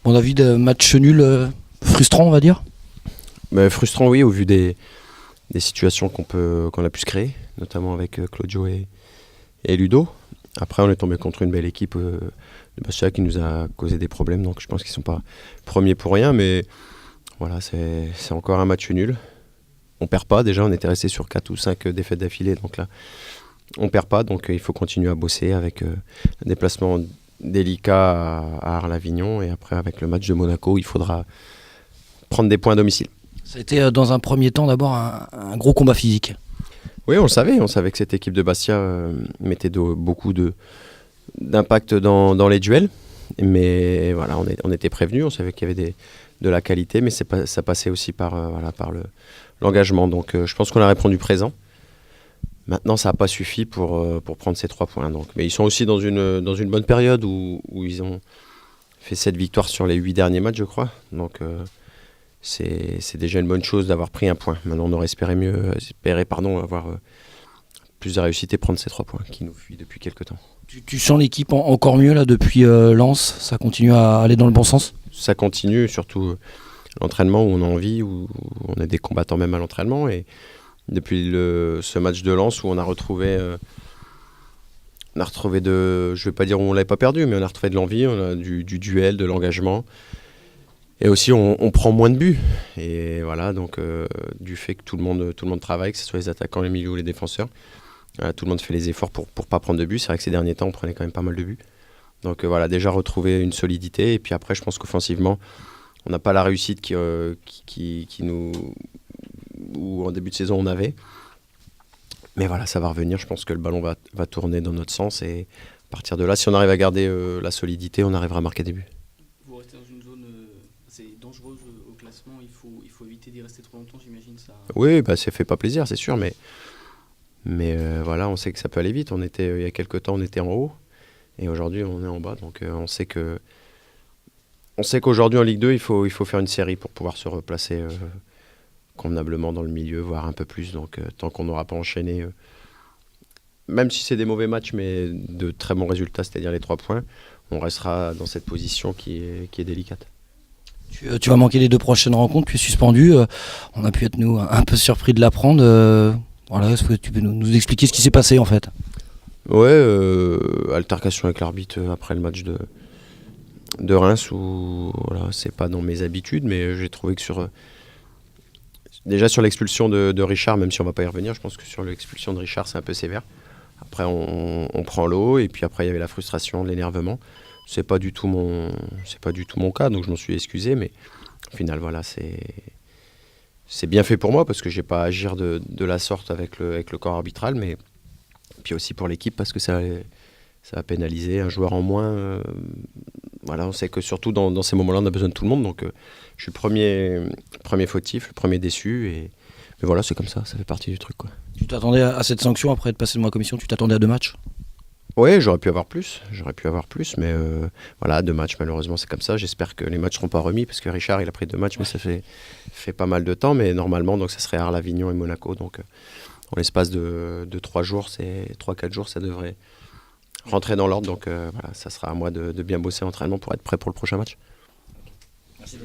Mon avis de match nul frustrant, on va dire. Mais frustrant, oui, au vu des situations qu'on a pu se créer, notamment avec Claudio et Ludo. Après, on est tombé contre une belle équipe de Bastia qui nous a causé des problèmes, donc je pense qu'ils ne sont pas premiers pour rien, mais voilà, c'est encore un match nul. On perd pas, déjà on était resté sur 4 ou 5 défaites d'affilée, donc là on perd pas, donc il faut continuer à bosser avec un déplacement délicat à Arles-Avignon, et après avec le match de Monaco, il faudra prendre des points à domicile. Ça a été dans un premier temps d'abord un gros combat physique. Oui, on savait que cette équipe de Bastia mettait beaucoup d'impact dans les duels, mais voilà, on était prévenus, on savait qu'il y avait de la qualité, mais ça passait aussi par l'engagement, donc je pense qu'on a répondu présent. Maintenant, ça n'a pas suffi pour prendre ces 3 points. Donc. Mais ils sont aussi dans une bonne période où ils ont fait 7 victoires sur les 8 derniers matchs, je crois. Donc c'est déjà une bonne chose d'avoir pris un point. Maintenant, on aurait espéré avoir plus de réussite et prendre ces 3 points qui nous fuient depuis quelques temps. Tu sens l'équipe encore mieux là depuis Lens? Ça continue à aller dans le bon sens? Ça continue, surtout l'entraînement où on a envie, où on est des combattants même à l'entraînement. Et depuis ce match de Lens où on a retrouvé je vais pas dire où on l'avait pas perdu, mais on a retrouvé de l'envie, on a du duel, de l'engagement, et aussi on prend moins de buts, et voilà, donc du fait que tout le monde travaille, que ce soit les attaquants, les milieux ou les défenseurs, tout le monde fait les efforts pour pas prendre de buts. C'est vrai que ces derniers temps on prenait quand même pas mal de buts, donc voilà, déjà retrouver une solidité, et puis après je pense qu'offensivement on n'a pas la réussite qui nous, où en début de saison on avait. Mais voilà, ça va revenir. Je pense que le ballon va tourner dans notre sens. Et à partir de là, si on arrive à garder la solidité, on arrivera à marquer des buts. Vous restez dans une zone assez dangereuse au classement. Il faut éviter d'y rester trop longtemps, j'imagine. Ça... Oui, ça fait pas plaisir, c'est sûr. Mais voilà, on sait que ça peut aller vite. Il y a quelques temps, on était en haut. Et aujourd'hui, on est en bas. Donc on sait qu'aujourd'hui, en Ligue 2, il faut faire une série pour pouvoir se replacer convenablement dans le milieu, voire un peu plus. Donc tant qu'on n'aura pas enchaîné, même si c'est des mauvais matchs, mais de très bons résultats, c'est-à-dire les 3 points, on restera dans cette position qui est délicate. Tu vas manquer les 2 prochaines rencontres, puis suspendu. On a pu être nous un peu surpris de l'apprendre. Voilà, est-ce que tu peux nous expliquer ce qui s'est passé en fait? Ouais, altercation avec l'arbitre après le match de Reims, où voilà, c'est pas dans mes habitudes, mais j'ai trouvé que déjà sur l'expulsion de Richard, même si on va pas y revenir, je pense que sur l'expulsion de Richard c'est un peu sévère. Après on prend l'eau, et puis après il y avait la frustration, l'énervement. C'est pas du tout mon cas, donc je m'en suis excusé, mais au final voilà, c'est bien fait pour moi parce que j'ai pas à agir de la sorte avec le corps arbitral, mais puis aussi pour l'équipe parce que ça va pénaliser un joueur en moins. Voilà, on sait que surtout dans ces moments-là, on a besoin de tout le monde. Donc, je suis le premier fautif, le premier déçu. Mais voilà, c'est comme ça fait partie du truc, quoi. Tu t'attendais à cette sanction après être passé devant la commission? Tu t'attendais à 2 matchs? Oui, j'aurais pu avoir plus, mais voilà, 2 matchs, malheureusement, c'est comme ça. J'espère que les matchs ne seront pas remis parce que Richard, il a pris 2 matchs, mais ça fait pas mal de temps. Mais normalement, donc, ça serait Arles, Avignon et Monaco. Donc, en l'espace de 3-4 jours, ça devrait rentrer dans l'ordre, donc voilà, ça sera à moi de bien bosser l'entraînement pour être prêt pour le prochain match. Merci.